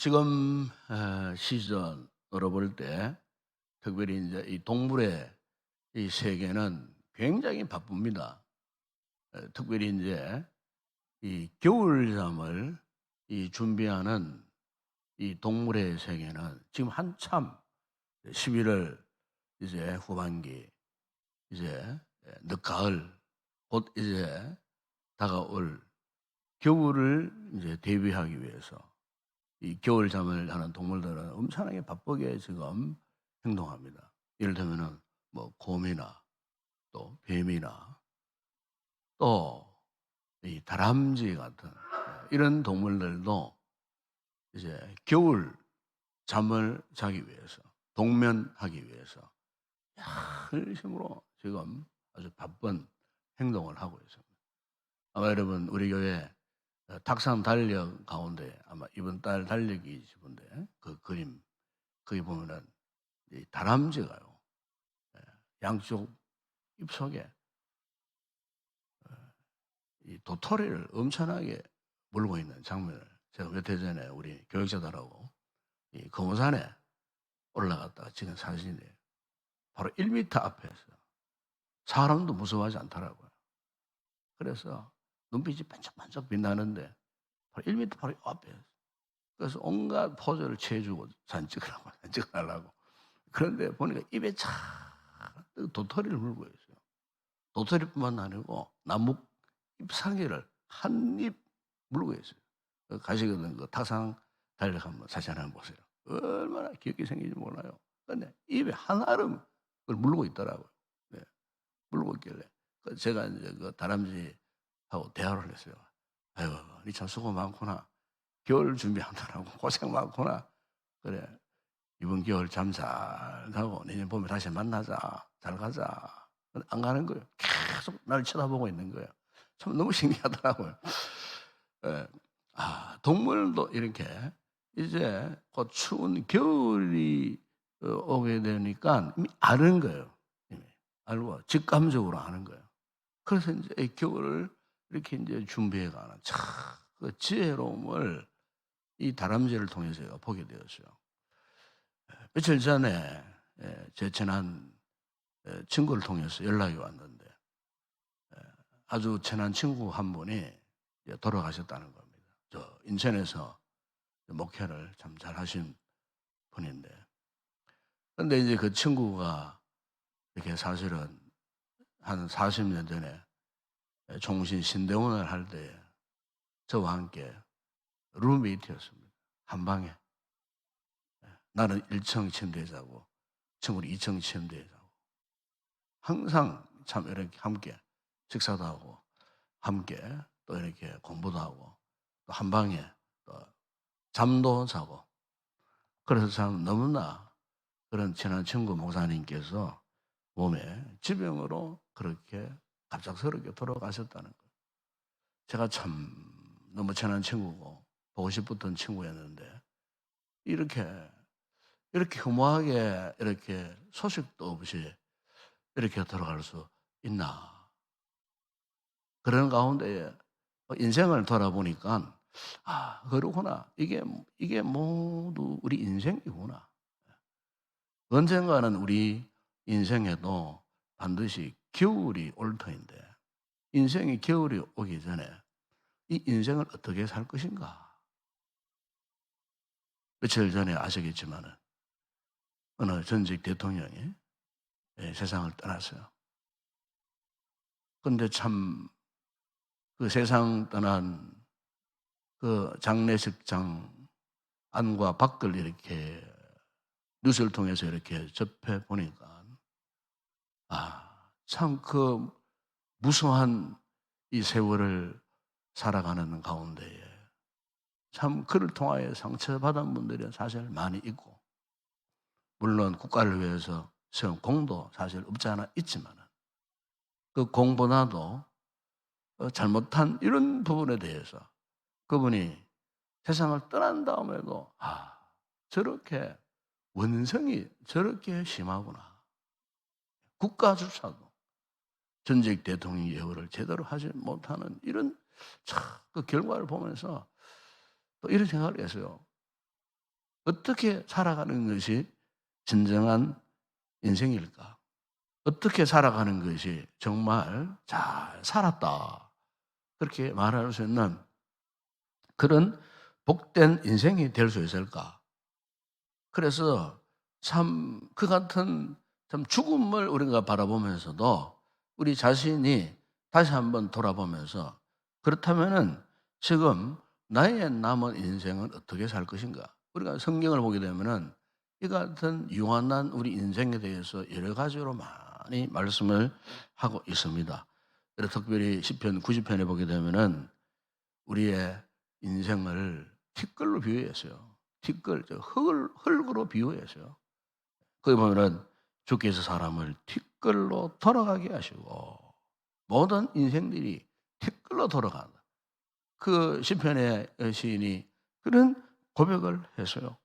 지금 시즌으로 볼 때 특별히 이제 이 동물의 이 세계는 굉장히 바쁩니다. 특별히 이제 이 겨울잠을 이 준비하는 이 동물의 세계는 지금 한참 11월 이제 후반기 이제 늦가을 곧 이제 다가올 겨울을 이제 대비하기 위해서 이 겨울잠을 하는 동물들은 엄청나게 바쁘게 지금 행동합니다. 예를 들면은 뭐 곰이나 또 뱀이나 또 이 다람쥐 같은 이런 동물들도 이제 겨울 잠을 자기 위해서 동면하기 위해서 열심으로 지금 아주 바쁜 행동을 하고 있습니다. 아마 여러분 우리 교회 탁상 달력 가운데 아마 이번 달 달력이 있는데 그 그림 거기 보면은 이 다람쥐가요. 예, 양쪽 잎속에 이 도토리를 엄청나게 물고 있는 장면을 제가 몇 해 전에 우리 교육자들하고 이 금호산에 올라갔다가 찍은 사진이에요. 바로 1m 앞에서 사람도 무서워하지 않더라고요. 그래서 눈빛이 반짝반짝 빛나는데 바로 1m 바로 앞에. 그래서 온갖 포즈를 취해주고 사진 찍으라고 사진 찍어달라고. 그런데 보니까 입에 차 도토리를 물고 있어요. 도토리뿐만 아니고 나무 잎사귀를 한 입 물고 있어요. 가시거든 그 탁상 달력 한번 사진 한번 보세요. 얼마나 귀엽게 생긴지 몰라요. 근데 입에 한알음 그걸 물고 있더라고요. 네, 물고 있길래 제가 이제 그 다람쥐하고 대화를 했어요. 아이고, 니 참 수고 많구나. 겨울 준비한다라고 고생 많구나. 그래, 이번 겨울 잠 잘 자고 내년 봄에 다시 만나자. 잘 가자. 근데 안 가는 거예요. 계속 날 쳐다보고 있는 거예요. 참 너무 신기하더라고요. 예. 동물도 이렇게 이제 곧 추운 겨울이 오게 되니까 이미 아는 거예요. 이미 알고 직감적으로 아는 거예요. 그래서 이제 이 겨울을 이렇게 이제 준비해 가는 참 그 지혜로움을 이 다람쥐를 통해서 제가 보게 되었어요. 며칠 전에 제 친한 친구를 통해서 연락이 왔는데 아주 친한 친구 한 분이 돌아가셨다는 겁니다. 저 인천에서 목회를 참 잘하신 분인데, 근데 이제 그 친구가 이렇게 사실은 한 40년 전에 종신 신대원을 할 때 저와 함께 룸메이트였습니다. 한 방에. 나는 1층 침대에 자고 친구는 2층 침대에 자고 항상 참 이렇게 함께 식사도 하고 함께 또 이렇게 공부도 하고 또 한 방에 또 잠도 자고 그래서 참 너무나 그런 친한 친구 목사님께서 몸에 지병으로 그렇게 갑작스럽게 돌아가셨다는 거예요. 제가 참 너무 친한 친구고 보고 싶었던 친구였는데 이렇게 허무하게 이렇게 소식도 없이 이렇게 돌아갈 수 있나. 그런 가운데 인생을 돌아보니까 그러구나. 이게 모두 우리 인생이구나. 언젠가는 우리 인생에도 반드시 겨울이 올 터인데 인생이 겨울이 오기 전에 이 인생을 어떻게 살 것인가? 며칠 전에 아시겠지만은 어느 전직 대통령이 세상을 떠났어요. 그런데 참 그 세상 떠난 그 장례식장 안과 밖을 이렇게 뉴스를 통해서 이렇게 접해 보니까 참 그 무수한 이 세월을 살아가는 가운데에 참 그를 통하여 상처받은 분들이 사실 많이 있고 물론 국가를 위해서 세운 공도 사실 없지 않아 있지만 그 공보다도 잘못한 이런 부분에 대해서 그분이 세상을 떠난 다음에도 저렇게 원성이 저렇게 심하구나. 국가조차도 전직 대통령 예우를 제대로 하지 못하는 이런 참 그 결과를 보면서 또 이런 생각을 했어요. 어떻게 살아가는 것이 진정한 인생일까? 어떻게 살아가는 것이 정말 잘 살았다, 그렇게 말할 수 있는 그런 복된 인생이 될 수 있을까? 그래서 참 그 같은 참 죽음을 우리가 바라보면서도 우리 자신이 다시 한번 돌아보면서, 그렇다면은 지금 나의 남은 인생은 어떻게 살 것인가? 우리가 성경을 보게 되면은 이 같은 유한한 우리 인생에 대해서 여러 가지로 많이 말씀을 하고 있습니다. 그래서 특별히 시편 90편에 보게 되면은 우리의 인생을 티끌로 비유했어요. 티끌, 흙으로 비유했어요. 거기 보면은 주께서 사람을 티끌로 돌아가게 하시고 모든 인생들이 티끌로 돌아간다. 그 시편의 시인이 그런 고백을 했어요.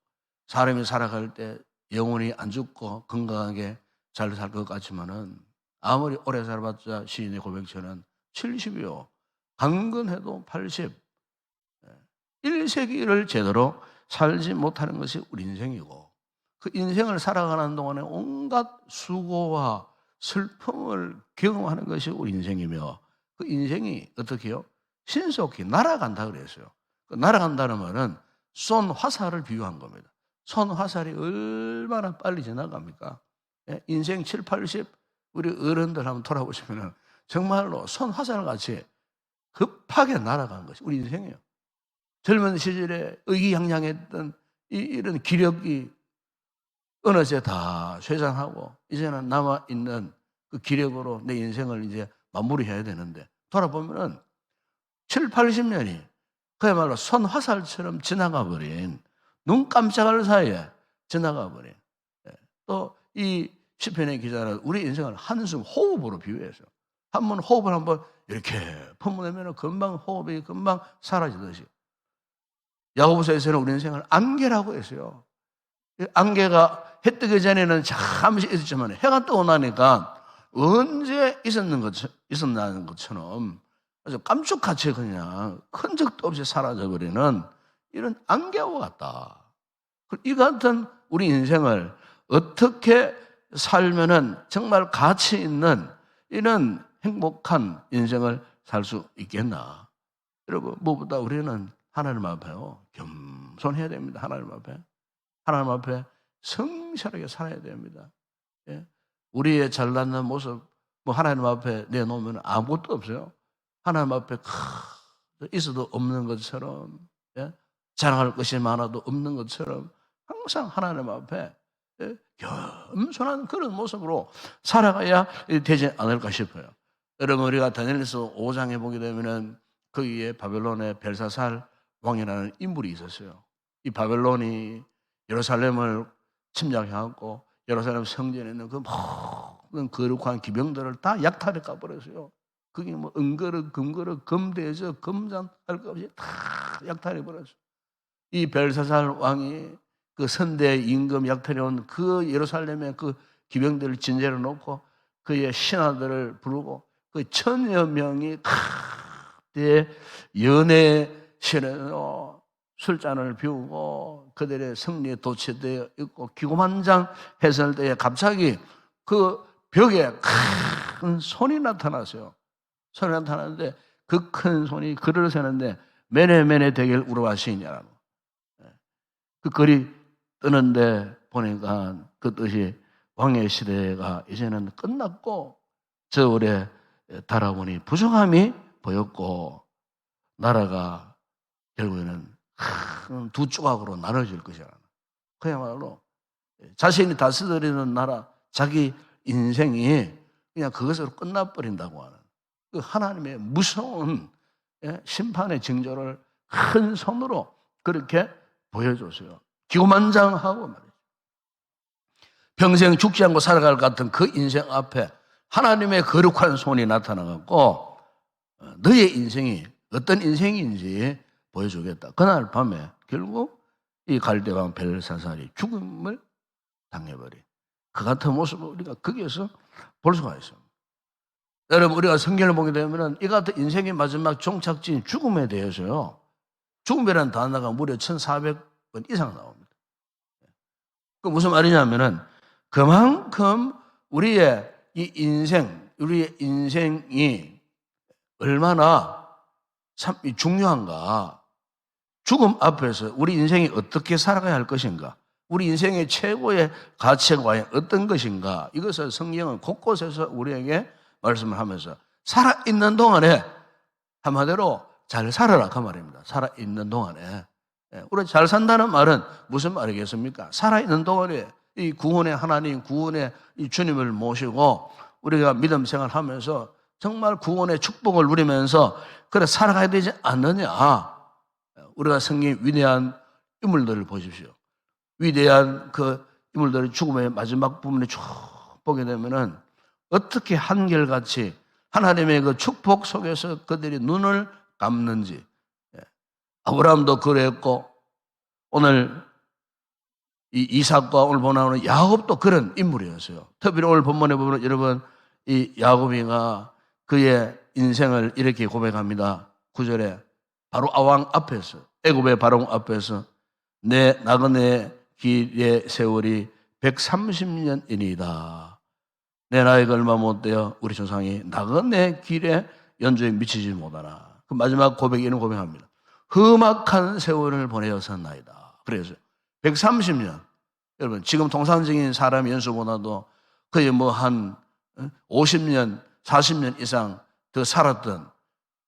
사람이 살아갈 때 영원히 안 죽고 건강하게 잘 살 것 같지만은 아무리 오래 살아봤자 시인의 고백처럼 70이요. 강건해도 80. 1세기를 제대로 살지 못하는 것이 우리 인생이고, 그 인생을 살아가는 동안에 온갖 수고와 슬픔을 경험하는 것이 우리 인생이며, 그 인생이 어떻게 해요? 신속히 날아간다 그랬어요. 그 날아간다는 말은 쏜 화살을 비유한 겁니다. 쏜 화살이 얼마나 빨리 지나갑니까? 예? 인생 7, 80 우리 어른들 한번 돌아보시면 정말로 쏜 화살같이 급하게 날아간 것이 우리 인생이에요. 젊은 시절에 의기양양했던 이런 기력이 어느새 다 쇠잔하고 이제는 남아있는 그 기력으로 내 인생을 이제 마무리해야 되는데, 돌아보면은 7, 80년이 그야말로 손화살처럼 지나가 버린, 눈 깜짝할 사이에 지나가 버린. 또 이 시편의 기자는 우리 인생을 한숨 호흡으로 비유했어요. 한 번 호흡을 한번 이렇게 뿜어내면 금방 호흡이 금방 사라지듯이, 야고보서에서는 우리 인생을 안개라고 했어요. 안개가 해 뜨기 전에는 잠시 있었지만 해가 뜨고 나니까 언제 있었나는 것처럼 아주 깜짝같이 그냥 흔적도 없이 사라져버리는 이런 안개와 같다. 이 같은 우리 인생을 어떻게 살면은 정말 가치 있는 이런 행복한 인생을 살 수 있겠나? 여러분, 무엇보다 우리는 하나님 앞에요, 겸손해야 됩니다. 하나님 앞에 성실하게 살아야 됩니다. 예? 우리의 잘났는 모습 뭐 하나님 앞에 내놓으면 아무것도 없어요. 하나님 앞에 있어도 없는 것처럼, 예? 자랑할 것이 많아도 없는 것처럼 항상 하나님 앞에, 예? 겸손한 그런 모습으로 살아가야 되지 않을까 싶어요. 여러분, 우리가 다니엘서 5장에 보게 되면은 거기에 바벨론의 벨사살 왕이라는 인물이 있었어요. 이 바벨론이 예루살렘을 침략해갖고 예루살렘 성전에 있는 그 모든 거룩한 기병들을 다 약탈해 가버렸어요. 그게 뭐 은그릇, 금그릇, 금대저, 금잔 할 것 없이 다 약탈해 버렸어요. 이 벨사살 왕이 그 선대 임금 약탈해 온 그 예루살렘의 그 기병들을 진제로 놓고 그의 신하들을 부르고 그 1000여 명이 그때 연회실에서 술잔을 비우고 그들의 승리에 도취되어 있고 기고만장 했을 때에 갑자기 그 벽에 큰 손이 나타났어요. 손이 나타났는데 그 큰 손이 글을 세는데 메네메네 되길 우러하시냐라고. 그 글이 뜨는데 보니까 그 뜻이 왕의 시대가 이제는 끝났고 저울에 달아보니 부정함이 보였고 나라가 결국에는 큰 두 조각으로 나눠질 것이라. 그야말로 자신이 다스리는 나라, 자기 인생이 그냥 그것으로 끝나버린다고 하는 그 하나님의 무서운 심판의 징조를 큰 손으로 그렇게 보여줬어요. 기고만장하고 말이죠. 평생 죽지 않고 살아갈 것 같은 그 인생 앞에 하나님의 거룩한 손이 나타나갖고 너의 인생이 어떤 인생인지 보여주겠다. 그날 밤에 결국 이 갈대왕 벨사살이 죽음을 당해버린 그 같은 모습을 우리가 거기에서 볼 수가 있습니다. 여러분, 우리가 성경을 보게 되면 이 같은 인생의 마지막 종착지인 죽음에 대해서요, 죽음이라는 단어가 무려 1400번 이상 나옵니다. 그 무슨 말이냐면은 그만큼 우리의 우리의 인생이 얼마나 참 중요한가. 죽음 앞에서 우리 인생이 어떻게 살아가야 할 것인가, 우리 인생의 최고의 가치가 과연 어떤 것인가, 이것을 성경은 곳곳에서 우리에게 말씀을 하면서 살아있는 동안에 한마디로 잘 살아라 그 말입니다. 살아있는 동안에. 우리가 잘 산다는 말은 무슨 말이겠습니까? 살아있는 동안에 이 구원의 하나님, 구원의 이 주님을 모시고 우리가 믿음 생활하면서 정말 구원의 축복을 누리면서 그래 살아가야 되지 않느냐. 우리가 성경의 위대한 인물들을 보십시오. 위대한 그 인물들의 죽음의 마지막 부분에 쭉 보게 되면은 어떻게 한결같이 하나님의 그 축복 속에서 그들이 눈을 감는지. 아브라함도 그랬고, 오늘 이 이삭과 오늘 보나오는 야곱도 그런 인물이었어요. 특별히 오늘 본문에 보면 여러분 이 야곱이가 그의 인생을 이렇게 고백합니다. 9절에 바로 아왕 앞에서, 애굽의 바로 앞에서 내 나그네 길의 세월이 130년이니이다. 내 나이가 얼마 못 되어 우리 조상이 나그네 길에 연주에 미치지 못하나. 그 마지막 고백이 이런 고백합니다. 험악한 세월을 보내었었나이다. 그래서 130년. 여러분 지금 통상적인 사람 연수보다도 거의 뭐 한 50년, 40년 이상 더 살았던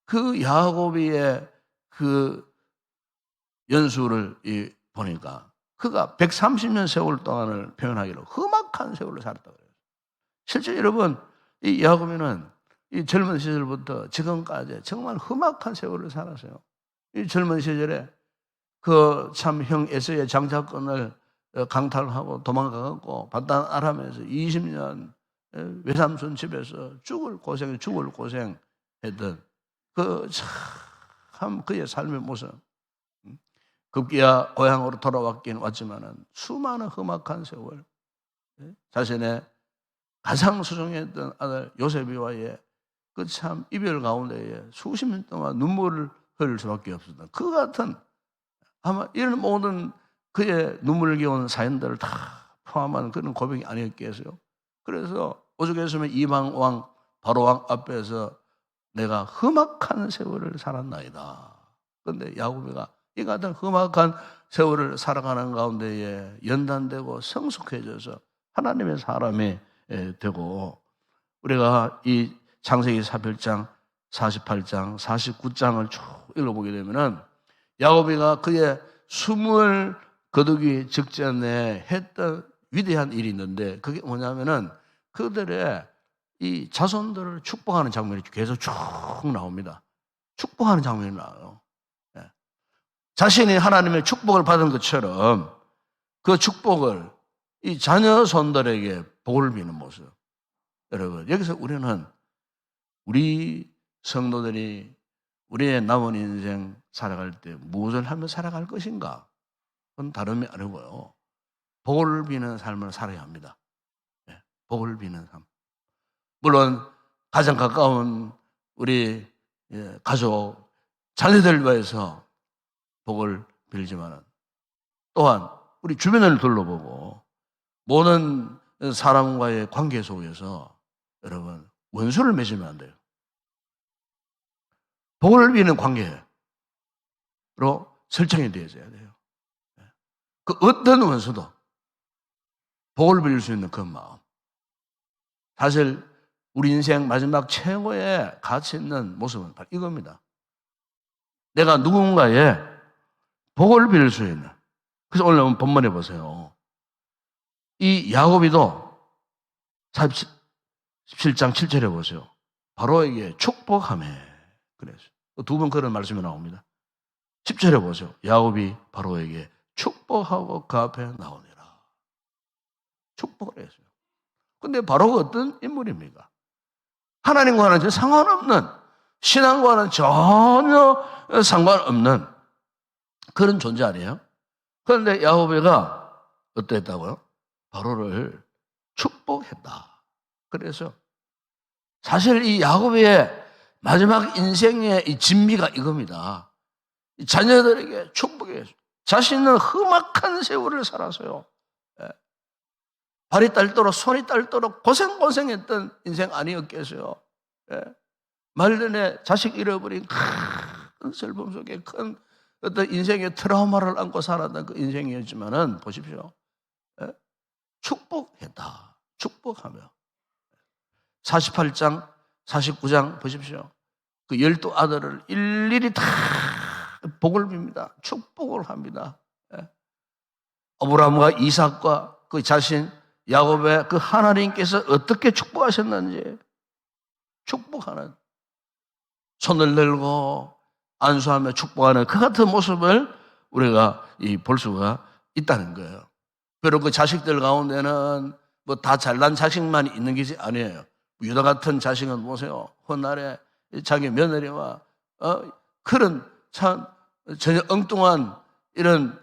그 야곱의 그 연수를 보니까 그가 130년 세월 동안을 표현하기로 험악한 세월을 살았다고 그래요. 실제 여러분 이 야곱이는 이 젊은 시절부터 지금까지 정말 험악한 세월을 살았어요. 이 젊은 시절에 그 참 형 에서의 장자권을 강탈하고 도망가고 바단 아람에서 20년 외삼촌 집에서 죽을 고생했던 그 참 그의 삶의 모습. 급기야 고향으로 돌아왔긴 왔지만은 수많은 험악한 세월, 자신의 가장 소중했던 아들 요셉이와의 그 참 이별 가운데에 수십 년 동안 눈물을 흘릴 수밖에 없었던 그 같은 아마 이런 모든 그의 눈물을 겨운 사연들을 다 포함한 그런 고백이 아니었겠어요. 그래서 오죽했으면 이방 왕 바로 왕 앞에서 내가 험악한 세월을 살았나이다. 그런데 야곱이가 이 같은 험악한 세월을 살아가는 가운데에 연단되고 성숙해져서 하나님의 사람이 되고, 우리가 이 창세기 48장, 48장, 49장을 쭉 읽어보게 되면은 야곱이가 그의 숨을 거두기 직전에 했던 위대한 일이 있는데 그게 뭐냐면은 그들의 이 자손들을 축복하는 장면이 계속 쭉 나옵니다. 축복하는 장면이 나와요. 자신이 하나님의 축복을 받은 것처럼 그 축복을 이 자녀 손들에게 복을 비는 모습. 여러분, 여기서 우리는 우리 성도들이 우리의 남은 인생 살아갈 때 무엇을 하며 살아갈 것인가? 그건 다름이 아니고요. 복을 비는 삶을 살아야 합니다. 복을 비는 삶. 물론 가장 가까운 우리 가족, 자녀들 위해서 복을 빌지만 또한 우리 주변을 둘러보고 모든 사람과의 관계 속에서 여러분 원수를 맺으면 안 돼요. 복을 비는 관계로 설정이 되어져야 돼요. 그 어떤 원수도 복을 빌 수 있는 그 마음. 사실 우리 인생 마지막 최고의 가치 있는 모습은 바로 이겁니다. 내가 누군가의 복을 빌 수 있는. 그래서 오늘 본문에 보세요. 이 야곱이도 17장 7절에 보세요. 바로에게 축복하며 그랬어요. 두 번 그런 말씀이 나옵니다. 10절에 보세요. 야곱이 바로에게 축복하고 그 앞에 나오니라. 축복을 했어요. 근데 바로가 어떤 인물입니까? 하나님과는 상관없는, 신앙과는 전혀 상관없는 그런 존재 아니에요? 그런데 야곱이가 어땠다고요? 바로를 축복했다. 그래서 사실 이 야곱의 마지막 인생의 이 진미가 이겁니다. 자녀들에게 축복해. 자신은 험악한 세월을 살았어요. 발이 떨도록 손이 떨도록 고생했던 인생 아니었겠어요. 예. 말년에 자식 잃어버린 큰 슬픔 속에 큰 어떤 인생의 트라우마를 안고 살았던 그 인생이었지만은 보십시오. 예. 축복했다. 축복하며 48장 49장 보십시오. 그 12아들을 일일이 다 복을 빕니다. 축복을 합니다. 예. 아브라함과 이삭과 그 자신 야곱의 그 하나님께서 어떻게 축복하셨는지 축복하는, 손을 들고 안수하며 축복하는 그 같은 모습을 우리가 볼 수가 있다는 거예요. 비록 그 자식들 가운데는 뭐 다 잘난 자식만 있는 것이 아니에요. 유다 같은 자식은 보세요. 훗날에 자기 며느리와 그런 참 전혀 엉뚱한 이런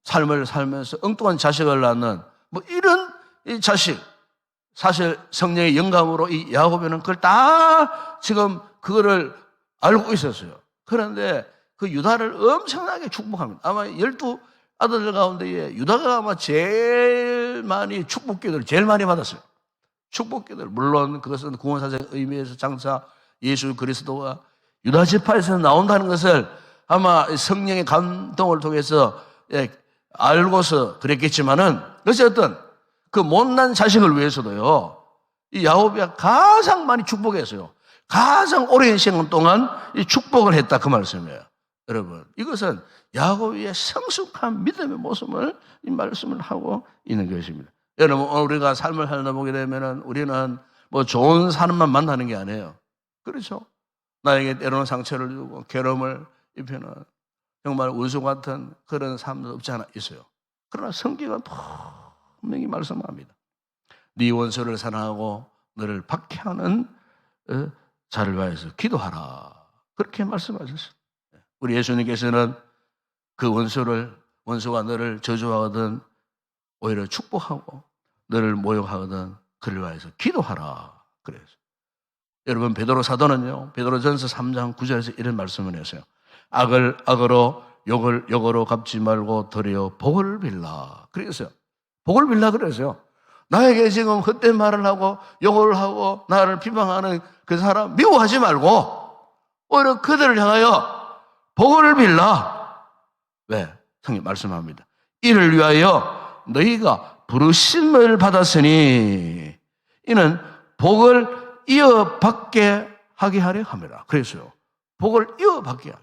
삶을 살면서 엉뚱한 자식을 낳는 뭐 이런 이 자식, 사실 성령의 영감으로 이 야곱에는 그걸 다 지금 그거를 알고 있었어요. 그런데 그 유다를 엄청나게 축복합니다. 아마 12아들들 가운데에 유다가 아마 제일 많이 축복기도를 제일 많이 받았어요. 축복기들, 물론 그것은 구원사적 의미에서 장차 예수 그리스도가 유다 지파에서 나온다는 것을 아마 성령의 감동을 통해서 알고서 그랬겠지만은 어쨌든 그 못난 자식을 위해서도요, 이 야곱이 가장 많이 축복했어요. 가장 오랜 시간 동안 이 축복을 했다 그 말씀이에요. 여러분, 이것은 야곱의 성숙한 믿음의 모습을 이 말씀을 하고 있는 것입니다. 여러분, 우리가 삶을 살아보게 되면은 우리는 뭐 좋은 사람만 만나는 게 아니에요. 그렇죠? 나에게 때로는 상처를 주고 괴로움을 입히는 정말 원수 같은 그런 사람도 없지 않아 있어요. 그러나 성경은 분명히 말씀합니다. 네 원수를 사랑하고 너를 박해하는 자를 위해서 기도하라. 그렇게 말씀하셨어요. 우리 예수님께서는 그 원수가 너를 저주하거든 오히려 축복하고 너를 모욕하거든 그를 위해서 기도하라. 그래서 여러분, 베드로 사도는요, 베드로전서 3장 9절에서 이런 말씀을 했어요. 악을 악으로 욕을 욕으로 갚지 말고 도리어 복을 빌라. 그랬어요. 복을 빌라 그랬어요. 나에게 지금 헛된 말을 하고 욕을 하고 나를 비방하는 그 사람 미워하지 말고 오히려 그들을 향하여 복을 빌라. 왜? 성경 말씀합니다. 이를 위하여 너희가 부르심을 받았으니 이는 복을 이어받게 하게 하려 함이라. 그랬어요. 복을 이어받게 하게.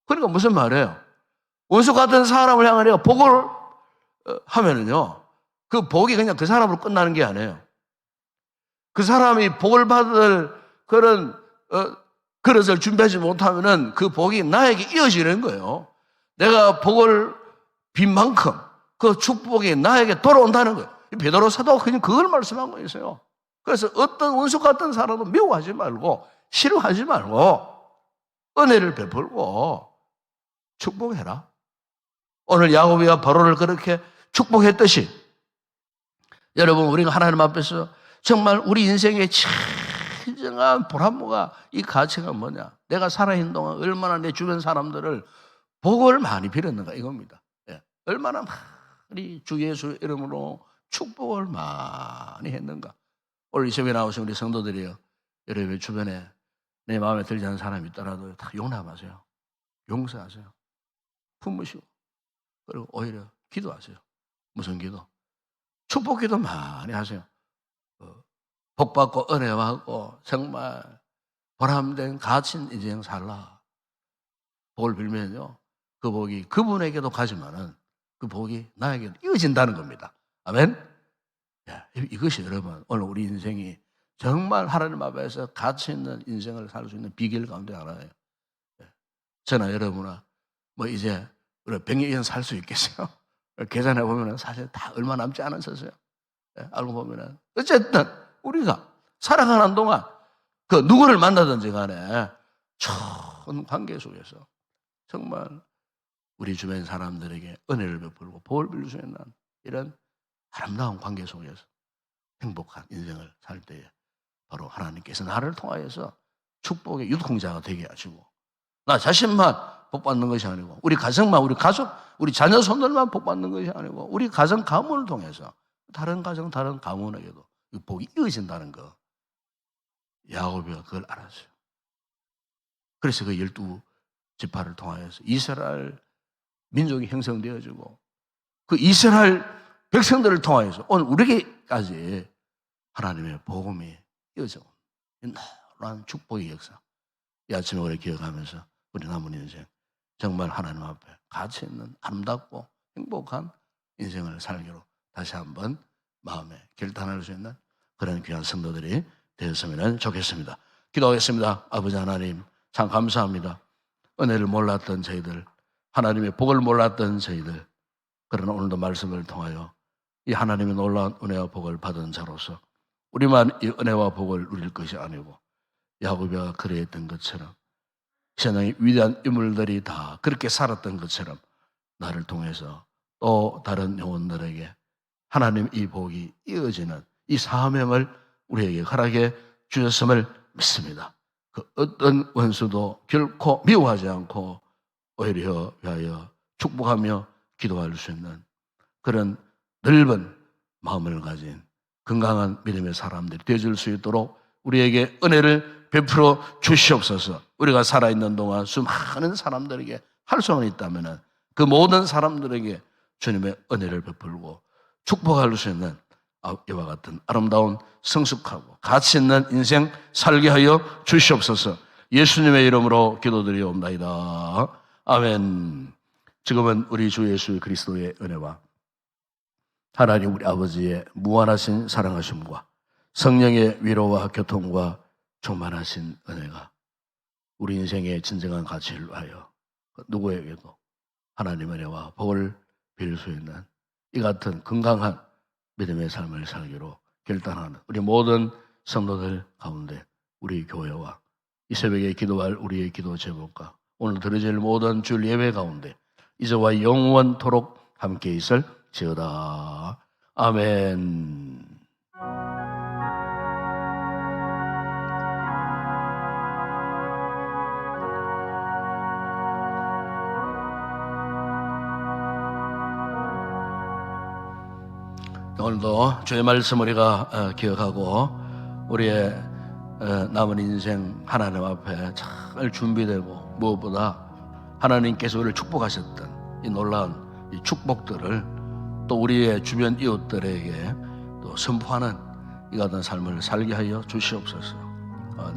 그러니까 무슨 말이에요? 원수 같은 사람을 향하여 복을 하면은요, 그 복이 그냥 그 사람으로 끝나는 게 아니에요. 그 사람이 복을 받을 그런 그릇을 준비하지 못하면은 그 복이 나에게 이어지는 거예요. 내가 복을 빈 만큼 그 축복이 나에게 돌아온다는 거예요. 베드로 사도가 그냥 그걸 말씀한 거였어요. 그래서 어떤 원수 같은 사람도 미워하지 말고 싫어하지 말고 은혜를 베풀고 축복해라. 오늘 야곱이와 바로를 그렇게 축복했듯이 여러분, 우리가 하나님 앞에서 정말 우리 인생의 진정한 보람과 이 가치가 뭐냐? 내가 살아있는 동안 얼마나 내 주변 사람들을 복을 많이 빌었는가 이겁니다. 예. 얼마나 많이 주 예수 이름으로 축복을 많이 했는가. 오늘 이 시험에 나오신 우리 성도들이요, 여러분의 주변에 내 마음에 들지 않는 사람이 있더라도 다 용납하세요. 용서하세요. 품으시고 그리고 오히려 기도하세요. 무슨 기도? 축복 기도 많이 하세요. 복 받고 은혜 받고 정말 보람된 가진 인생 살라. 복을 빌면요, 그 복이 그분에게도 가지만은 그 복이 나에게도 이어진다는 겁니다. 아멘. 이것이 여러분, 오늘 우리 인생이 정말 하나님 앞에서 가치 있는 인생을 살 수 있는 비결 가운데 하나예요. 저나 여러분아 뭐 이제 우리 100년 살 수 있겠어요? 계산해 보면은 사실 다 얼마 남지 않았었어요. 알고 보면은 어쨌든 우리가 살아가는 동안 그 누구를 만나든지 간에 좋은 관계 속에서 정말 우리 주변 사람들에게 은혜를 베풀고 복을 빌릴 수 있는 이런 아름다운 관계 속에서 행복한 인생을 살 때에 바로 하나님께서 나를 통하여서 축복의 유통자가 되게 하시고 나 자신만 복받는 것이 아니고 우리 가정만, 우리 가족, 우리 자녀 손들만 복받는 것이 아니고 우리 가정 가문을 통해서 다른 가정, 다른 가문에게도 이 복이 이어진다는 거, 야곱이 그걸 알았어요. 그래서 그 12지파를 통하여서 이스라엘 민족이 형성되어지고 그 이스라엘 백성들을 통하여서 오늘 우리에게까지 하나님의 복음이 이어져 온 놀라운 축복의 역사. 이 아침에 우리 기억하면서 우리 남은 인생 정말 하나님 앞에 가치 있는 아름답고 행복한 인생을 살기로 다시 한번 마음에 결단할 수 있는 그런 귀한 성도들이 되었으면 좋겠습니다. 기도하겠습니다. 아버지 하나님, 참 감사합니다. 은혜를 몰랐던 저희들, 하나님의 복을 몰랐던 저희들, 그러나 오늘도 말씀을 통하여 이 하나님의 놀라운 은혜와 복을 받은 자로서 우리만 이 은혜와 복을 누릴 것이 아니고 야곱이가 그래했던 것처럼 세상의 위대한 인물들이 다 그렇게 살았던 것처럼 나를 통해서 또 다른 영혼들에게 하나님 이 복이 이어지는 이 사명을 우리에게 허락해 주셨음을 믿습니다. 그 어떤 원수도 결코 미워하지 않고 오히려 위하여 축복하며 기도할 수 있는 그런 넓은 마음을 가진 건강한 믿음의 사람들이 되어줄 수 있도록 우리에게 은혜를 베풀어 주시옵소서. 우리가 살아있는 동안 수많은 사람들에게 할 수는 있다면 그 모든 사람들에게 주님의 은혜를 베풀고 축복할 수 있는 이와 같은 아름다운 성숙하고 가치 있는 인생 살게 하여 주시옵소서. 예수님의 이름으로 기도드리옵나이다. 아멘. 지금은 우리 주 예수 그리스도의 은혜와 하나님 우리 아버지의 무한하신 사랑하심과 성령의 위로와 교통과 충만하신 은혜가 우리 인생의 진정한 가치를 위하여 누구에게도 하나님의 은혜와 복을 빌 수 있는 이 같은 건강한 믿음의 삶을 살기로 결단하는 우리 모든 성도들 가운데 우리 교회와 이 새벽에 기도할 우리의 기도 제목과 오늘 드려질 모든 주일 예배 가운데 이제와 영원토록 함께 있을지어다. 아멘. 오늘도 주의 말씀 우리가 기억하고 우리의 남은 인생 하나님 앞에 잘 준비되고 무엇보다 하나님께서 우리를 축복하셨던 이 놀라운 이 축복들을 또 우리의 주변 이웃들에게 또 선포하는 이 같은 삶을 살게 하여 주시옵소서.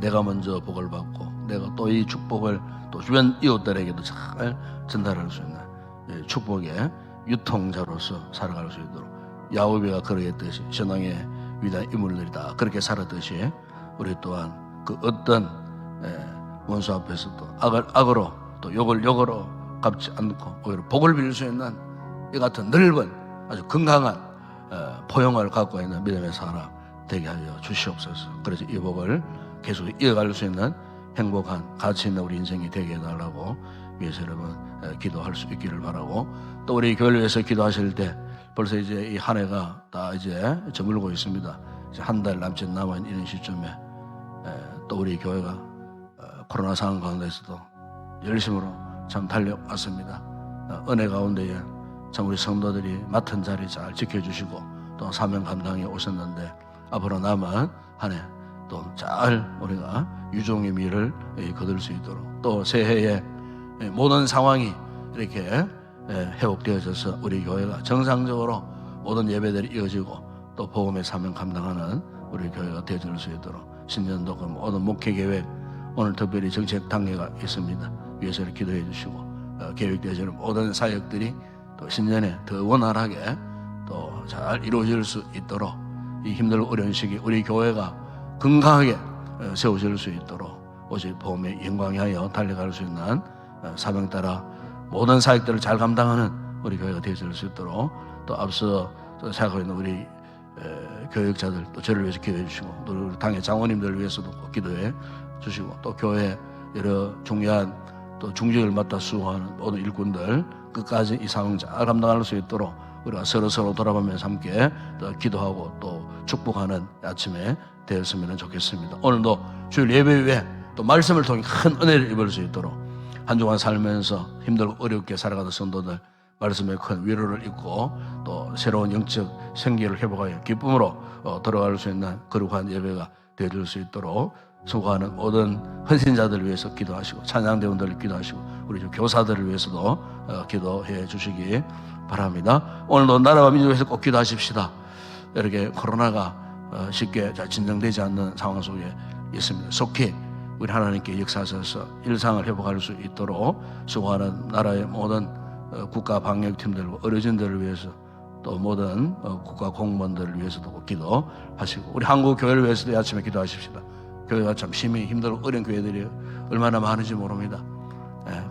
내가 먼저 복을 받고 내가 또 이 축복을 또 주변 이웃들에게도 잘 전달할 수 있는 축복의 유통자로서 살아갈 수 있도록 야곱이가 그러했듯이 신앙의 위대한 인물들이 다 그렇게 살았듯이 우리 또한 그 어떤 원수 앞에서도 악으로 또 욕을 욕으로 갚지 않고 오히려 복을 빌 수 있는 이 같은 넓은 아주 건강한 포용을 갖고 있는 믿음의 사람 되게 하여 주시옵소서. 그래서 이 복을 계속 이어갈 수 있는 행복한 가치 있는 우리 인생이 되게 해달라고 위해서 여러분 기도할 수 있기를 바라고 또 우리 교회를 위해서 기도하실 때 벌써 이제 이 한 해가 다 이제 저물고 있습니다. 이제 한 달 남짓 남은 이런 시점에 또 우리 교회가 코로나 상황 가운데서도 열심으로 참 달려왔습니다. 은혜 가운데에 참 우리 성도들이 맡은 자리 잘 지켜주시고 또 사명 감당해 오셨는데 앞으로 남은 한 해 또 잘 우리가 유종의 미를 거둘 수 있도록 또 새해에 모든 상황이 이렇게 회복되어져서 우리 교회가 정상적으로 모든 예배들이 이어지고 또 복음의 사명 감당하는 우리 교회가 되어질 수 있도록 신년도 그 모든 목회 계획 오늘 특별히 정책 단계가 있습니다. 위해서 기도해 주시고 계획되어지는 모든 사역들이 또 신년에 더 원활하게 또 잘 이루어질 수 있도록 이 힘들고 어려운 시기 우리 교회가 건강하게 세워질 수 있도록 오직 복음의 영광에 하여 달려갈 수 있는 사명 따라 모든 사역들을 잘 감당하는 우리 교회가 되어질 수 있도록 또 앞서 생각하고 있는 우리 교육자들 또 저를 위해서 기도해 주시고 또 우리 당의 장로님들을 위해서도 기도해 주시고 또 교회 여러 중요한 또 중직을 맡아 수고하는 모든 일꾼들 끝까지 이 사명 잘 감당할 수 있도록 우리가 서로 돌아보면서 함께 또 기도하고 또 축복하는 아침에 되었으면 좋겠습니다. 오늘도 주일 예배 위에 또 말씀을 통해 큰 은혜를 입을 수 있도록 한 주간 살면서 힘들고 어렵게 살아가던 성도들 말씀에 큰 위로를 입고 또 새로운 영적 생기를 회복하여 기쁨으로 돌아갈 수 있는 거룩한 예배가 되어줄 수 있도록 수고하는 모든 헌신자들을 위해서 기도하시고 찬양대원들을 기도하시고 우리 교사들을 위해서도 기도해 주시기 바랍니다. 오늘도 나라와 민족을 위해서 꼭 기도하십시다. 이렇게 코로나가 쉽게 잘 진정되지 않는 상황 속에 있습니다. 속히 우리 하나님께 역사하셔서 일상을 회복할 수 있도록 수고하는 나라의 모든 국가 방역팀들과 어르신들을 위해서 또 모든 국가 공무원들을 위해서도 꼭 기도하시고 우리 한국 교회를 위해서도 아침에 기도하십시다. 교회가 참 심히 힘들고 어려운 교회들이 얼마나 많은지 모릅니다.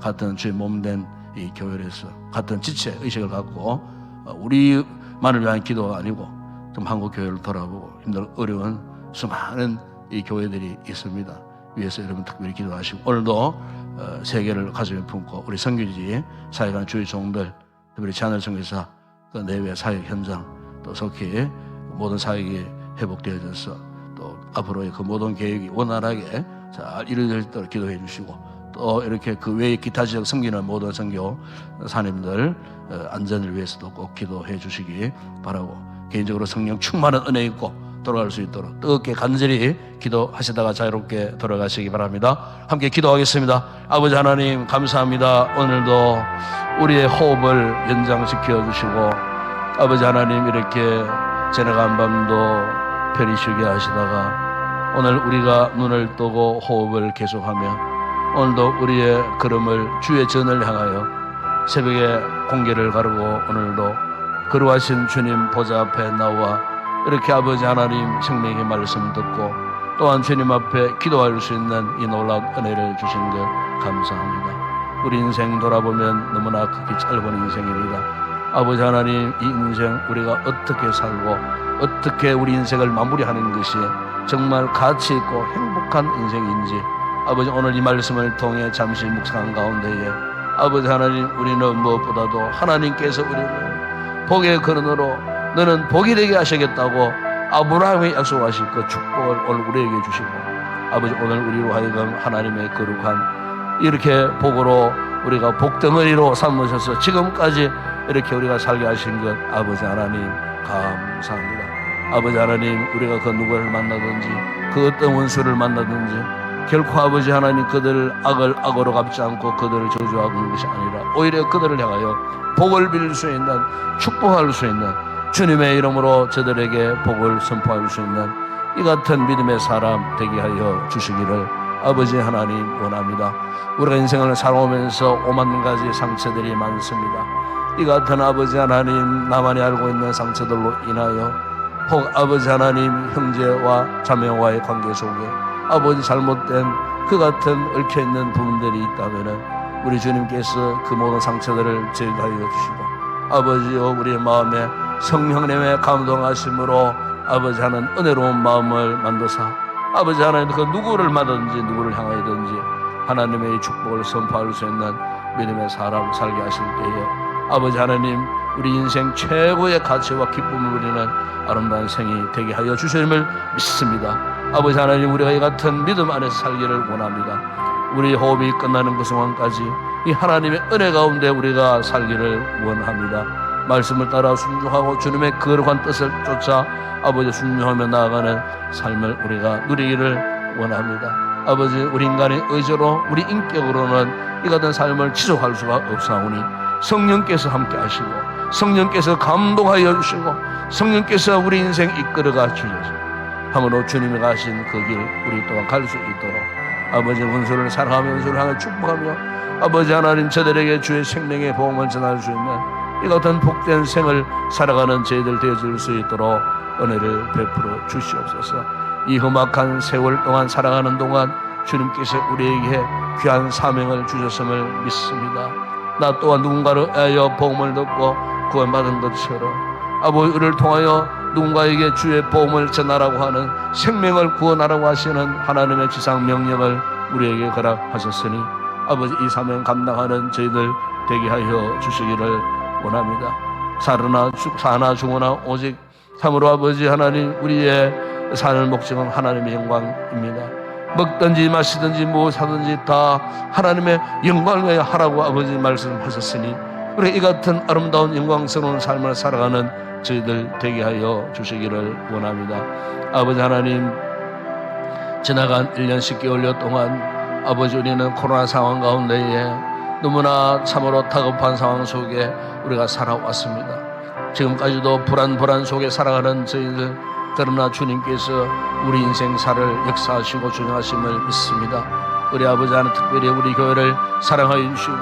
같은 주의 몸된 이 교회에서 같은 지체 의식을 갖고 우리만을 위한 기도가 아니고 좀 한국 교회를 돌아보고 힘들고 어려운 수많은 이 교회들이 있습니다. 위해서 여러분 특별히 기도하시고 오늘도 세계를 가슴에 품고 우리 선교지 사역하는 주의 종들 특별히 제하늘 선교사 그 내외 사역 현장 또 속히 모든 사역이 회복되어져서 또 앞으로의 그 모든 계획이 원활하게 잘 이루어질 수 있도록 기도해 주시고 또 이렇게 그 외에 기타 지역 섬기는 모든 선교 사님들 안전을 위해서도 꼭 기도해 주시기 바라고 개인적으로 성령 충만한 은혜 있고 돌아갈 수 있도록 뜨겁게 간절히 기도하시다가 자유롭게 돌아가시기 바랍니다. 함께 기도하겠습니다. 아버지 하나님 감사합니다. 오늘도 우리의 호흡을 연장시켜 주시고 아버지 하나님 이렇게 지나간 밤도 편히 쉬게 하시다가 오늘 우리가 눈을 뜨고 호흡을 계속하며 오늘도 우리의 걸음을 주의 전을 향하여 새벽에 공개를 가르고 오늘도 거룩하신 주님 보좌 앞에 나와 이렇게 아버지 하나님 생명의 말씀 듣고 또한 주님 앞에 기도할 수 있는 이 놀라운 은혜를 주신 것 감사합니다. 우리 인생 돌아보면 너무나 극히 짧은 인생입니다. 아버지 하나님 이 인생 우리가 어떻게 살고 어떻게 우리 인생을 마무리하는 것이 정말 가치 있고 행복한 인생인지 아버지 오늘 이 말씀을 통해 잠시 묵상한 가운데에 아버지 하나님 우리는 무엇보다도 하나님께서 우리를 복의 근원으로 너는 복이 되게 하시겠다고 아브라함이 약속하신 그 축복을 오늘 우리에게 주시고 아버지 오늘 우리로 하여금 하나님의 거룩한 이렇게 복으로 우리가 복덩어리로 삼으셔서 지금까지 이렇게 우리가 살게 하신 것 아버지 하나님 감사합니다. 아버지 하나님 우리가 그 누구를 만나든지 그 어떤 원수를 만나든지 결코 아버지 하나님 그들을 악을 악으로 갚지 않고 그들을 저주하는 것이 아니라 오히려 그들을 향하여 복을 빌릴 수 있는 축복할 수 있는 주님의 이름으로 저들에게 복을 선포할 수 있는 이 같은 믿음의 사람 되게 하여 주시기를 아버지 하나님 원합니다. 우리가 인생을 살아오면서 5만 가지 상처들이 많습니다. 이 같은 아버지 하나님 나만이 알고 있는 상처들로 인하여 혹 아버지 하나님 형제와 자매와의 관계 속에 아버지 잘못된 그 같은 얽혀있는 부분들이 있다면 우리 주님께서 그 모든 상처들을 제거하여 주시고 아버지여 우리의 마음에 성령님의 감동하심으로 아버지 하는 은혜로운 마음을 만드사 아버지 하나님 그 누구를 만나든지 누구를 향하든지 하나님의 축복을 선포할 수 있는 믿음의 사람 살게 하실 때에 아버지 하나님 우리 인생 최고의 가치와 기쁨을 누리는 아름다운 생이 되게 하여 주심을 믿습니다. 아버지 하나님 우리가 이 같은 믿음 안에서 살기를 원합니다. 우리 호흡이 끝나는 그 순간까지 이 하나님의 은혜 가운데 우리가 살기를 원합니다. 말씀을 따라 순종하고 주님의 거룩한 뜻을 쫓아 아버지 순종하며 나아가는 삶을 우리가 누리기를 원합니다. 아버지 우리 인간의 의지로 우리 인격으로는 이 같은 삶을 지속할 수가 없사오니 성령께서 함께 하시고 성령께서 감동하여 주시고 성령께서 우리 인생 이끌어가 주셔서 함으로 주님이 가신 그 길 우리 또한 갈 수 있도록 아버지 원수를 사랑하며 원수를 향해 축복하며 아버지 하나님 저들에게 주의 생명의 복음을 전할 수 있는 이 같은 복된 생을 살아가는 저희들 되어질 수 있도록 은혜를 베풀어 주시옵소서. 이 험악한 세월 동안 살아가는 동안 주님께서 우리에게 귀한 사명을 주셨음을 믿습니다. 나 또한 누군가를 위하여 복음을 듣고 구원받은 것처럼 아버지 우리를 통하여 누군가에게 주의 복음을 전하라고 하는 생명을 구원하라고 하시는 하나님의 지상 명령을 우리에게 허락하셨으니 아버지 이 사명 감당하는 저희들 되게 하여 주시기를 원합니다. 사나 죽으나 오직 참으로 아버지 하나님 우리의 사는 목적은 하나님의 영광입니다. 먹든지 마시든지 무엇하든지 다 하나님의 영광을 위하여 하라고 아버지 말씀하셨으니 우리 이 같은 아름다운 영광스러운 삶을 살아가는 저희들 되게 하여 주시기를 원합니다. 아버지 하나님, 지나간 1년 10개월여 동안 아버지 우리는 코로나 상황 가운데에 너무나 참으로 다급한 상황 속에 우리가 살아왔습니다. 지금까지도 불안 속에 살아가는 저희들, 그러나 주님께서 우리 인생사를 역사하시고 주장하심을 믿습니다. 우리 아버지 하나님, 특별히 우리 교회를 사랑하여 주시고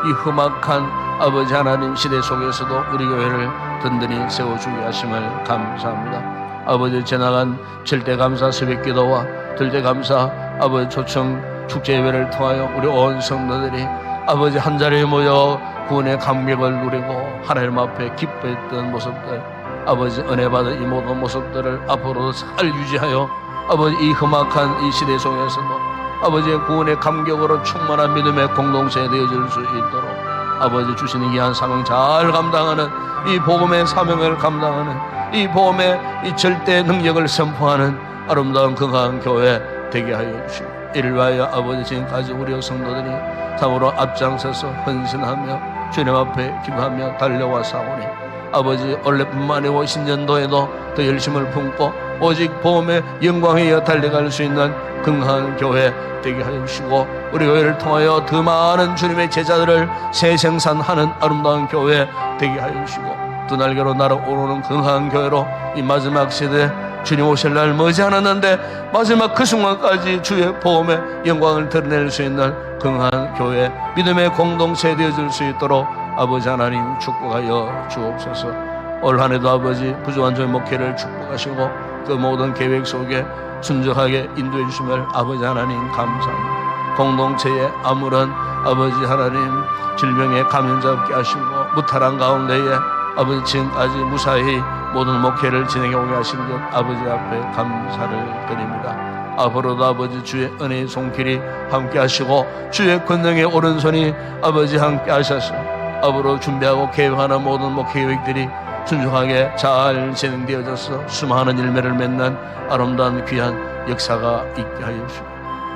이 험악한 아버지 하나님 시대 속에서도 우리 교회를 든든히 세워주게 하심을 감사합니다. 아버지 지나간 절대감사 새벽기도와 들대감사 아버지 초청 축제예배를 통하여 우리 온 성도들이 아버지 한자리에 모여 구원의 감격을 누리고 하나님 앞에 기뻐했던 모습들, 아버지 은혜 받은 이 모든 모습들을 앞으로도 잘 유지하여 아버지 이 험악한 이 시대 속에서도 아버지의 구원의 감격으로 충만한 믿음의 공동체 되어질 수 있도록 아버지 주시는 귀한 사명 잘 감당하는 이 복음의 사명을 감당하는 이 복음의 이 절대 능력을 선포하는 아름다운 건강한 교회 되게 하여 주시고, 이를 위하여 아버지 지금까지 우리 성도들이 참으로 앞장서서 헌신하며 주님 앞에 기도하며 달려와사오니 아버지 올해뿐만 아니고 신년도에도 더 열심을 품고 오직 복음의 영광에 이어 달려갈 수 있는 건강한 교회 되게 하여 주시고, 우리 교회를 통하여 더 많은 주님의 제자들을 재생산하는 아름다운 교회 되게 하여 주시고, 두 날개로 날아오르는 건강한 교회로 이 마지막 시대 주님 오실 날 머지않았는데 마지막 그 순간까지 주의 복음의 영광을 드러낼 수 있는 건강한 교회, 믿음의 공동체 되어질 수 있도록 아버지 하나님 축복하여 주옵소서. 올 한해도 아버지 부족한 저희 목회를 축복하시고 그 모든 계획 속에 순종하게 인도해 주심을 아버지 하나님 감사합니다. 공동체에 아무런 아버지 하나님 질병에 감염자 없게 하시고 무탈한 가운데에 아버지 지금까지 무사히 모든 목회를 진행해 오게 하신 것 아버지 앞에 감사를 드립니다. 앞으로도 아버지 주의 은혜의 손길이 함께 하시고 주의 권능의 오른손이 아버지 함께 하셔서 앞으로 준비하고 계획하는 모든 목회 계획들이 순종하게 잘 진행되어져서 수많은 열매를 맺는 아름다운 귀한 역사가 있게 하여 주시고,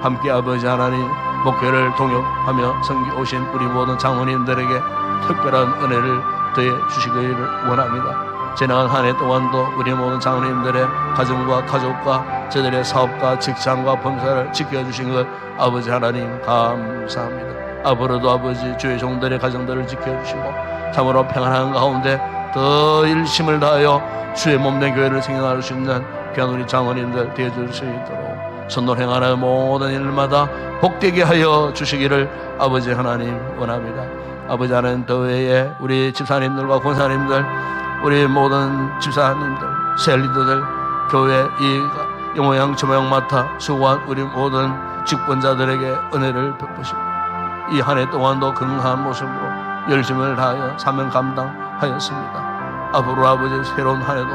함께 아버지 하나님 목회를 동역하며 섬기 오신 우리 모든 장로님들에게 특별한 은혜를 더해 주시기를 원합니다. 지나간 한 해 동안도 우리 모든 장로님들의 가정과 가족과 저들의 사업과 직장과 범사를 지켜주신 것 아버지 하나님 감사합니다. 앞으로도 아버지 주의 종들의 가정들을 지켜주시고 참으로 평안한 가운데 더 일심을 다하여 주의 몸된 교회를 생각할 수 있는 귀한 우리 장로님들 되어줄 수 있도록 선로 행하는 모든 일마다 복되게 하여 주시기를 아버지 하나님 원합니다. 아버지 하나님 더 외에 우리 집사님들과 권사님들, 우리 모든 집사님들, 셀리더들, 교회 이 모양 저 모양 맡아 수고한 우리 모든 직분자들에게 은혜를 베푸시고 이 한 해 동안도 건강한 모습으로 열심을 다하여 사명 감당하였습니다. 앞으로 아버지 새로운 한 해도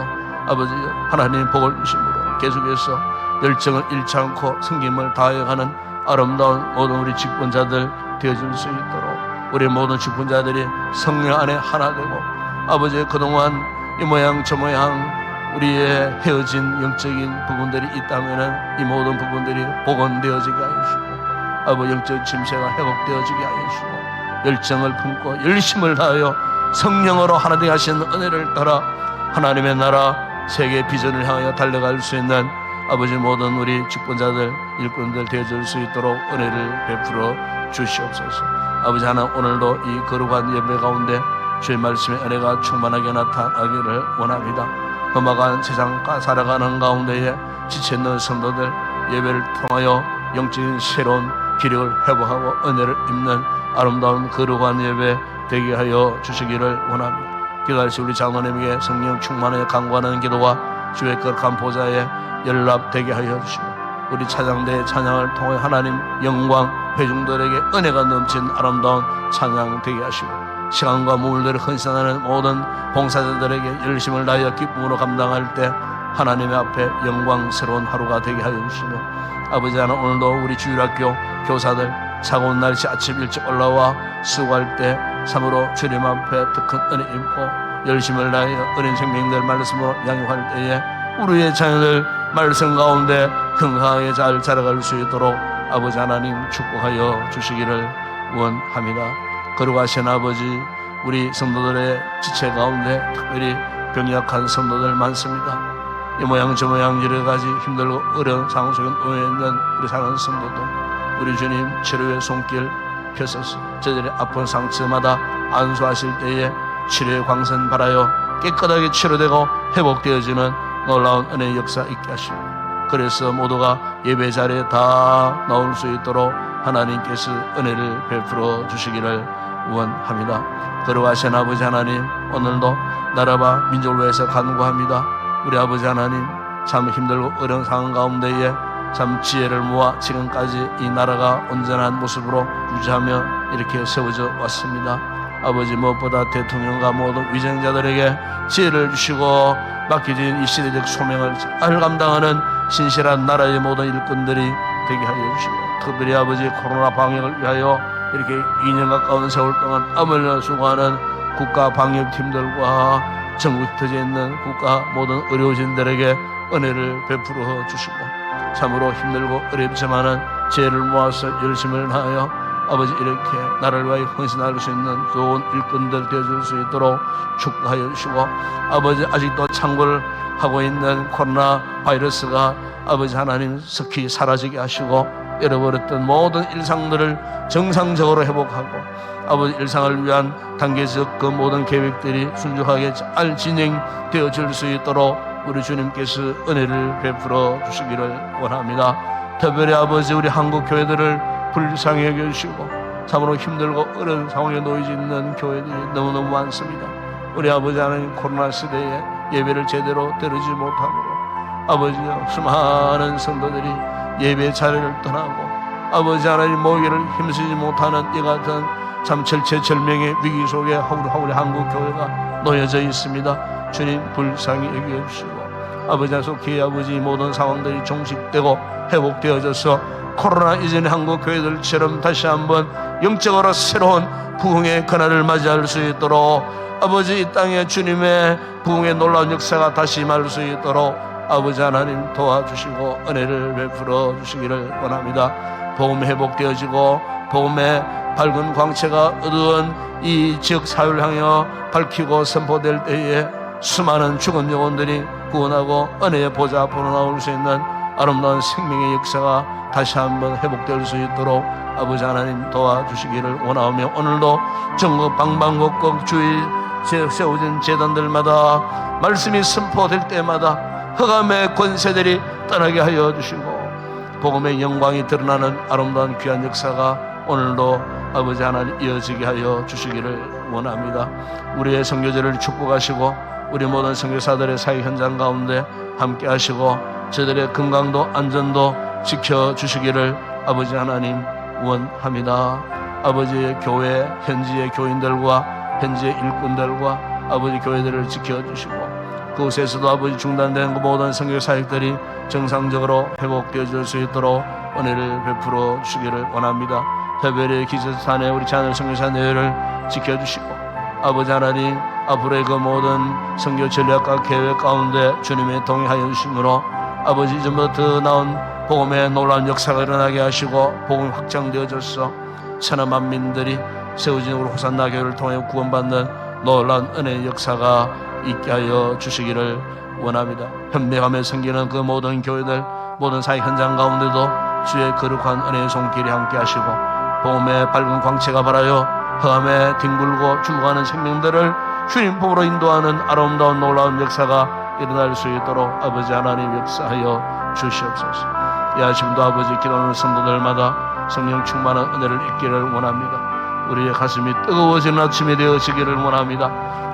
아버지 하나님 복을 주심으로 계속해서 열정을 잃지 않고 성김을 다해가는 아름다운 모든 우리 직분자들 되어질 수 있도록 우리 모든 직분자들이 성령 안에 하나 되고 아버지 그동안 이 모양 저 모양 우리의 헤어진 영적인 부분들이 있다면 이 모든 부분들이 복원되어지게 하여 주시고 아버지 영적 짐새가 회복되어지게 하여 주시고 열정을 품고 열심을 다하여 성령으로 하나 되게 하시는 은혜를 따라 하나님의 나라 세계 비전을 향하여 달려갈 수 있는 아버지 모든 우리 직분자들 일꾼들 되어줄 수 있도록 은혜를 베풀어 주시옵소서. 아버지 하나 오늘도 이 거룩한 예배 가운데 주의 말씀의 은혜가 충만하게 나타나기를 원합니다. 험악한 세상과 살아가는 가운데에 지쳐있는 성도들 예배를 통하여 영적인 새로운 기력을 회복하고 은혜를 입는 아름다운 거룩한 예배 되게 하여 주시기를 원합니다. 기도하시 우리 장로님에게 성령 충만하여 간구하는 기도와 주의 거룩한 보좌에 연락되게 하여 주시고 우리 찬양대의 찬양을 통해 하나님 영광 회중들에게 은혜가 넘친 아름다운 찬양 되게 하시고 시간과 물들을 헌신하는 모든 봉사자들에게 열심을 다하여 기쁨으로 감당할 때 하나님의 앞에 영광스러운 하루가 되게 하여 주시며 아버지 하나 오늘도 우리 주일학교 교사들 차가운 날씨 아침 일찍 올라와 수고할 때 참으로 주님 앞에 더 큰 은혜 입고 열심을 다하여 어린 생명들 말씀으로 양육할 때에 우리의 자녀들 말씀 가운데 건강하게 잘 자라갈 수 있도록 아버지 하나님 축복하여 주시기를 원합니다. 거룩하신 아버지, 우리 성도들의 지체 가운데 특별히 병약한 성도들 많습니다. 이 모양 저 모양 여러 가지 힘들고 어려운 상황 속에 놓여 있는 우리 사랑하는 성도들, 우리 주님 치료의 손길 펴소서. 저들의 아픈 상처마다 안수하실 때에 치료의 광선 바라여 깨끗하게 치료되고 회복되어지는 놀라운 은혜의 역사 있게 하시고, 그래서 모두가 예배 자리에 다 나올 수 있도록 하나님께서 은혜를 베풀어 주시기를 원합니다. 거룩하신 아버지 하나님, 오늘도 나라와 민족을 위해서 간구합니다. 우리 아버지 하나님, 참 힘들고 어려운 상황 가운데에 참 지혜를 모아 지금까지 이 나라가 온전한 모습으로 유지하며 이렇게 세워져 왔습니다. 아버지, 무엇보다 대통령과 모든 위정자들에게 지혜를 주시고 맡겨진 이 시대적 소명을 잘 감당하는 신실한 나라의 모든 일꾼들이 되게 하여 주시고, 특별히 아버지 코로나 방역을 위하여 이렇게 2년 가까운 세월 동안 땀을 흘려 수고하는 국가 방역팀들과 전국 흩어져 있는 국가 모든 의료진들에게 은혜를 베풀어 주시고, 참으로 힘들고 어렵지만은 지혜를 모아서 열심을 다하여 아버지 이렇게 나라를 위하여 헌신할 수 있는 좋은 일꾼들 되어줄 수 있도록 축복하여 주시고, 아버지 아직도 창궐 하고 있는 코로나 바이러스가 아버지 하나님 석히 사라지게 하시고, 잃어버렸던 모든 일상들을 정상적으로 회복하고 아버지 일상을 위한 단계적 그 모든 계획들이 순조하게 잘 진행되어질 수 있도록 우리 주님께서 은혜를 베풀어 주시기를 원합니다. 특별히 아버지 우리 한국 교회들을 불쌍히 여겨주시고, 참으로 힘들고 어려운 상황에 놓여져 있는 교회들이 너무너무 많습니다. 우리 아버지 하나님, 코로나 시대에 예배를 제대로 드리지 못함으로 아버지여 수많은 성도들이 예배 자리를 떠나고 아버지 하나님 모이기를 힘쓰지 못하는 이 같은 참 절체절명의 위기 속에 우리 한국 교회가 놓여져 있습니다. 주님 불쌍히 여겨주시고, 아버지 속히 아버지 모든 상황들이 종식되고 회복되어져서 코로나 이전의 한국 교회들처럼 다시 한번 영적으로 새로운 부흥의 그날을 맞이할 수 있도록 아버지 이 땅에 주님의 부흥의 놀라운 역사가 다시 임할 수 있도록 아버지 하나님 도와주시고 은혜를 베풀어 주시기를 원합니다. 복음이 회복되어지고 복음의 밝은 광채가 어두운 이 지역 사회를 향해 밝히고 선포될 때에 수많은 죽은 영혼들이 구원하고 은혜의 보좌 앞으로 나올 수 있는 아름다운 생명의 역사가 다시 한번 회복될 수 있도록 아버지 하나님 도와주시기를 원하며, 오늘도 전국 방방곡곡 주의 세워진 제단들마다 말씀이 선포될 때마다 흑암의 권세들이 떠나게 하여 주시고 복음의 영광이 드러나는 아름다운 귀한 역사가 오늘도 아버지 하나님 이어지게 하여 주시기를 원합니다. 우리의 선교제를 축복하시고 우리 모든 선교사들의 사역 현장 가운데 함께 하시고 저들의 건강도 안전도 지켜주시기를 아버지 하나님 원합니다. 아버지의 교회 현지의 교인들과 현지의 일꾼들과 아버지 교회들을 지켜주시고 그곳에서도 아버지 중단된 그 모든 선교 사역들이 정상적으로 회복되어질 수 있도록 은혜를 베풀어 주시기를 원합니다. 특별히 기저산에 우리 자녀 선교사님을 지켜주시고 아버지 하나님 앞으로의 그 모든 선교 전략과 계획 가운데 주님의 동행하여 주심으로 아버지 이전보다 더 나은 복음의 놀라운 역사가 일어나게 하시고 복음이 확장되어져서 천하 만민들이 세워진 우리 호산나 교회를 통해 구원받는 놀라운 은혜의 역사가 있게 하여 주시기를 원합니다. 현명함에 생기는 그 모든 교회들 모든 사회 현장 가운데도 주의 거룩한 은혜의 손길이 함께 하시고 복음의 밝은 광채가 발하여 흑암에 뒹굴고 죽어가는 생명들을 주님 복으로 인도하는 아름다운 놀라운 역사가 일어날 수 있도록 아버지 하나님 역사하여 주시옵소서. 이 아침도 아버지 기도하는 성도들마다 성령 충만한 은혜를 입기를 원합니다. 우리의 가슴이 뜨거워지는 아침이 되어지기를 원합니다.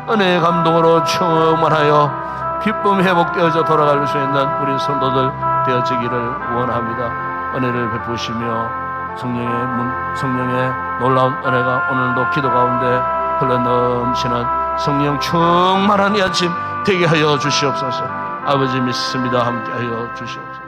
은혜의 감동으로 충만하여 기쁨 회복되어져 돌아갈 수 있는 우리 성도들 되어지기를 원합니다. 은혜를 베푸시며 성령의 놀라운 은혜가 오늘도 기도 가운데 흘러넘치는 성령 충만한 이 아침 되게 하여 주시옵소서. 아버지 믿습니다. 함께 하여 주시옵소서.